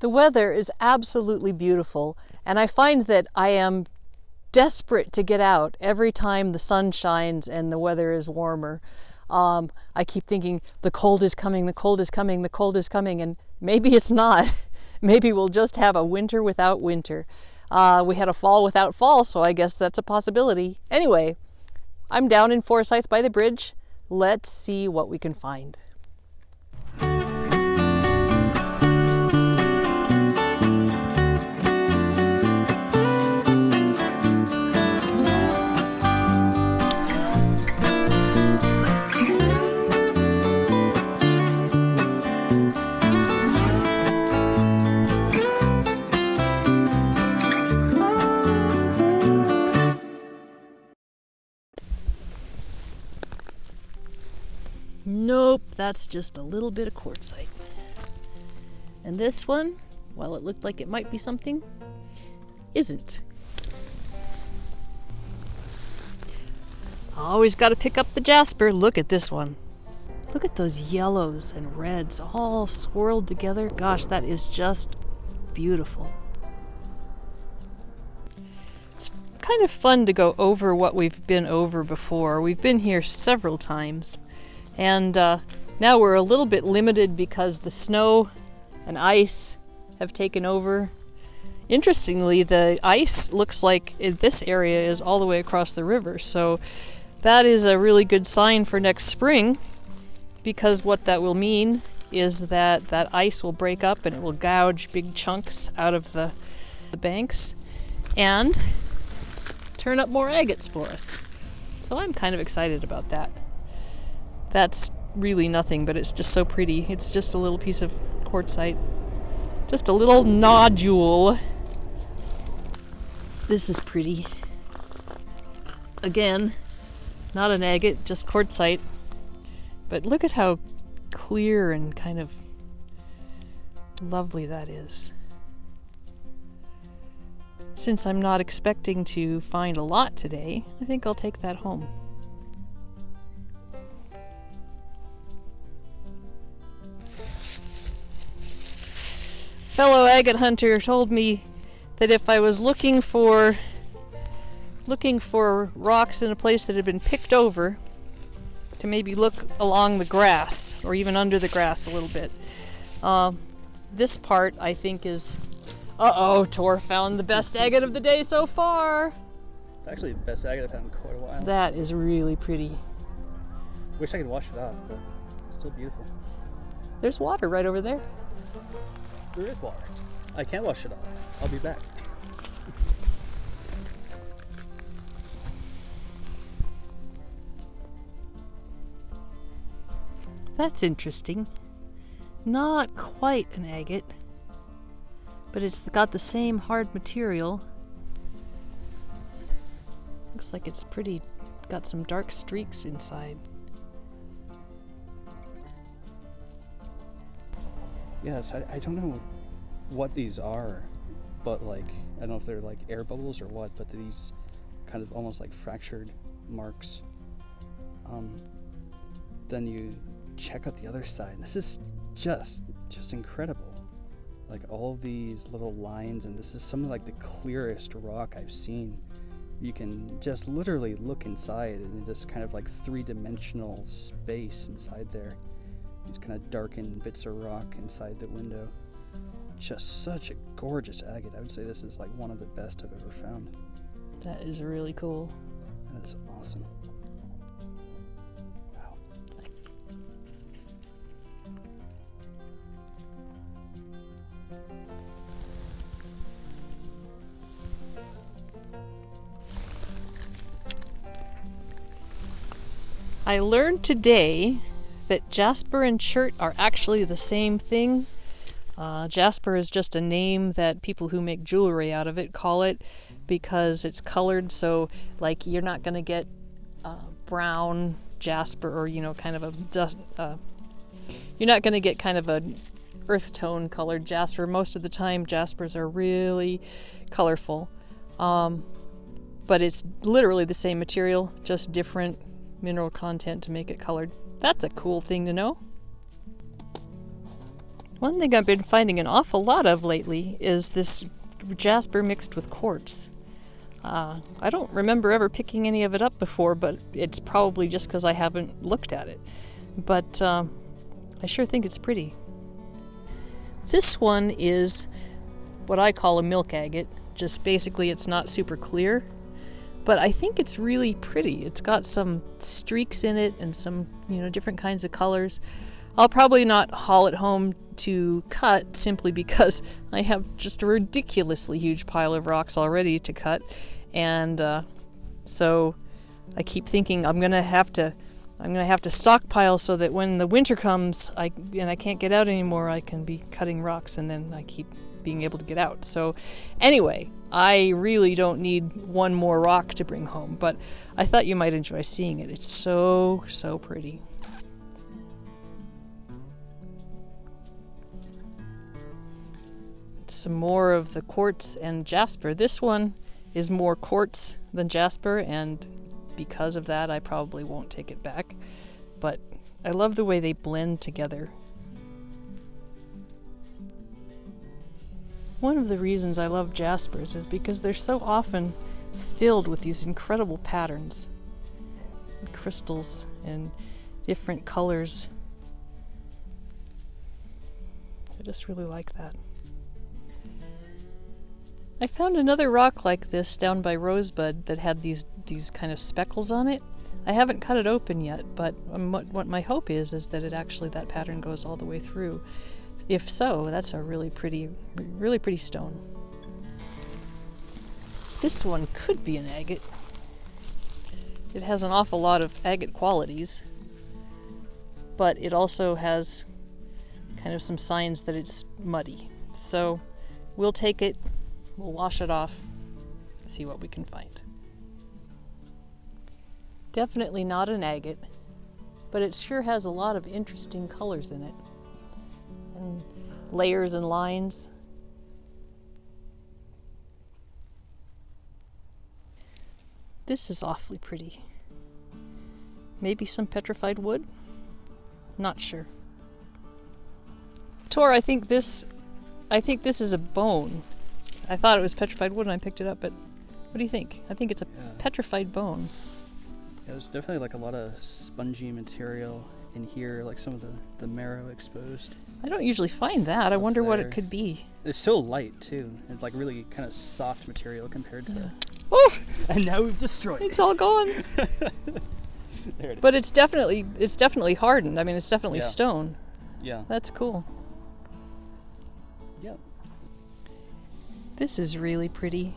The weather is absolutely beautiful, and I find that I am desperate to get out every time the sun shines and the weather is warmer. I keep thinking the cold is coming, the cold is coming, the cold is coming, and maybe it's not. Maybe we'll just have a winter without winter. We had a fall without fall, so I guess that's a possibility. Anyway, I'm down in Forsyth by the bridge. Let's see what we can find. Nope, that's just a little bit of quartzite. And this one, well, it looked like it might be something, isn't. Always got to pick up the jasper. Look at this one. Look at those yellows and reds all swirled together. Gosh, that is just beautiful. It's kind of fun to go over what we've been over before. We've been here several times. And now we're a little bit limited because the snow and ice have taken over. Interestingly, the ice looks like in this area is all the way across the river. So that is a really good sign for next spring, because what that will mean is that that ice will break up and it will gouge big chunks out of the banks and turn up more agates for us. So I'm kind of excited about that. That's really nothing, but it's just so pretty. It's just a little piece of quartzite. Just a little nodule. This is pretty. Again, not an agate, just quartzite. But look at how clear and kind of lovely that is. Since I'm not expecting to find a lot today, I think I'll take that home. Fellow agate hunter told me that if I was looking for rocks in a place that had been picked over, to maybe look along the grass or even under the grass a little bit. This part I think is, Tor found the best agate of the day so far. It's actually the best agate I've found in quite a while. That is really pretty. Wish I could wash it off, but it's still beautiful. There's water right over there. There is water. I can't wash it off. I'll be back. That's interesting. Not quite an agate, but it's got the same hard material. Looks like it's pretty, got some dark streaks inside. Yes, I don't know what these are, but like, I don't know if they're like air bubbles or what, but these kind of almost like fractured marks. Then you check out the other side. This is just incredible. Like all these little lines, and this is some of like the clearest rock I've seen. You can just literally look inside in this kind of like three-dimensional space inside there. These kind of darkened bits of rock inside the window. Just such a gorgeous agate. I would say this is like one of the best I've ever found. That is really cool. That is awesome. Wow. I learned today that jasper and chert are actually the same thing. Jasper is just a name that people who make jewelry out of it call it because it's colored, so like you're not going to get brown jasper or kind of a you're not going to get kind of an earth tone colored jasper. Most of the time jaspers are really colorful, but it's literally the same material, just different mineral content to make it colored. That's a cool thing to know. One thing I've been finding an awful lot of lately is this jasper mixed with quartz. I don't remember ever picking any of it up before, but it's probably just because I haven't looked at it. But I sure think it's pretty. This one is what I call a milk agate. Just basically it's not super clear, but I think it's really pretty. It's got some streaks in it and some, different kinds of colors. I'll probably not haul it home to cut simply because I have just a ridiculously huge pile of rocks already to cut, and so I keep thinking I'm gonna have to stockpile so that when the winter comes I can't get out anymore, I can be cutting rocks and then I keep being able to get out. So anyway, I really don't need one more rock to bring home, but I thought you might enjoy seeing it. It's so pretty. Some more of the quartz and jasper. This one is more quartz than jasper, and because of that I probably won't take it back, but I love the way they blend together. One of the reasons I love jaspers is because they're so often filled with these incredible patterns, and crystals and different colors. I just really like that. I found another rock like this down by Rosebud that had these kind of speckles on it. I haven't cut it open yet, but what my hope is that that pattern goes all the way through. If so, that's a really pretty stone. This one could be an agate. It has an awful lot of agate qualities, but it also has kind of some signs that it's muddy. So we'll take it. We'll wash it off, see what we can find. Definitely not an agate, but it sure has a lot of interesting colors in it, and layers and lines. This is awfully pretty. Maybe some petrified wood? Not sure. Tor, I think this is a bone. I thought it was petrified wood and I picked it up, but what do you think? I think it's a petrified bone. Yeah, there's definitely like a lot of spongy material in here, like some of the marrow exposed. I don't usually find that. I wonder what it could be. It's so light too. It's like really kind of soft material compared to. Yeah. Oh! And now we've destroyed it. It's all gone. There it is. But it's definitely hardened. I mean, it's definitely stone. Yeah. That's cool. Yeah. This is really pretty.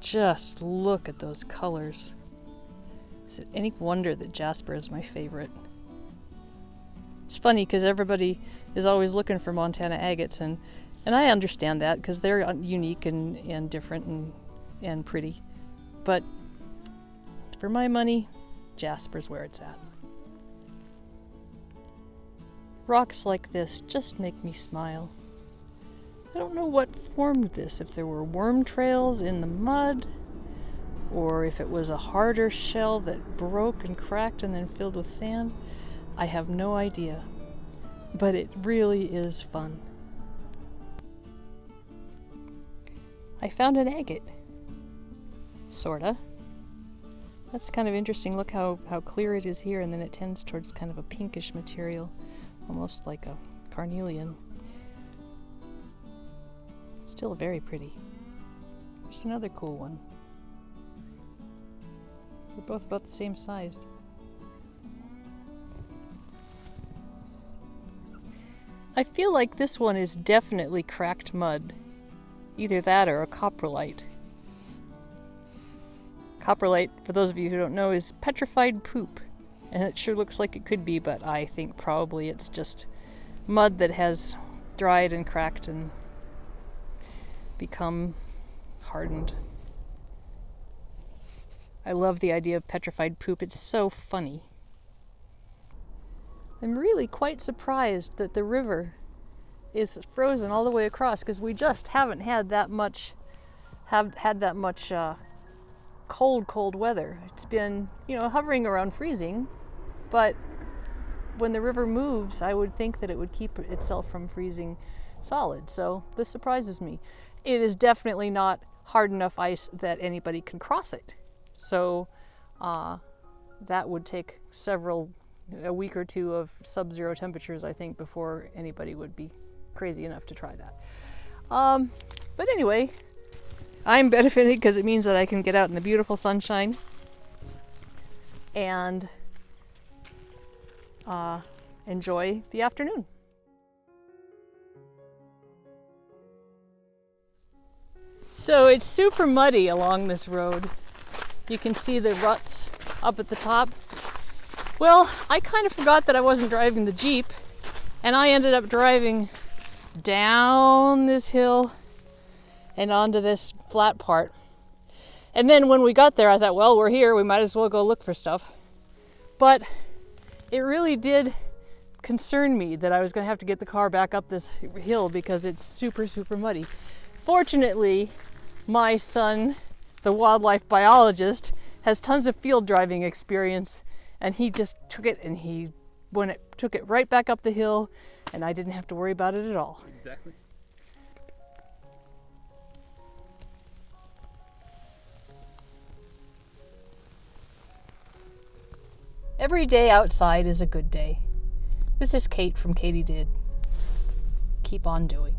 Just look at those colors. Is it any wonder that jasper is my favorite? It's funny because everybody is always looking for Montana agates, and I understand that because they're unique and different and pretty. But for my money, jasper's where it's at. Rocks like this just make me smile. I don't know what formed this, if there were worm trails in the mud, or if it was a harder shell that broke and cracked and then filled with sand. I have no idea, but it really is fun. I found an agate. Sorta. That's kind of interesting. Look how clear it is here, and then it tends towards kind of a pinkish material, almost like a carnelian. Still very pretty. There's another cool one. They're both about the same size. I feel like this one is definitely cracked mud. Either that or a coprolite. Coprolite, for those of you who don't know, is petrified poop. And it sure looks like it could be, but I think probably it's just mud that has dried and cracked and become hardened. I love the idea of petrified poop. It's so funny. I'm really quite surprised that the river is frozen all the way across, because we just haven't had that much cold weather. It's been, hovering around freezing, but when the river moves, I would think that it would keep itself from freezing solid. So this surprises me. It is definitely not hard enough ice that anybody can cross it. So that would take a week or two of sub-zero temperatures, I think, before anybody would be crazy enough to try that. But anyway, I'm benefiting because it means that I can get out in the beautiful sunshine and enjoy the afternoon. So it's super muddy along this road. You can see the ruts up at the top. Well, I kind of forgot that I wasn't driving the Jeep, and I ended up driving down this hill and onto this flat part. And then when we got there, I thought, well, we're here, we might as well go look for stuff. But it really did concern me that I was going to have to get the car back up this hill because it's super, super muddy. Fortunately, my son, the wildlife biologist, has tons of field driving experience, and he just took it took it right back up the hill, and I didn't have to worry about it at all. Exactly. Every day outside is a good day. This is Kate from Katie Did. Keep on doing.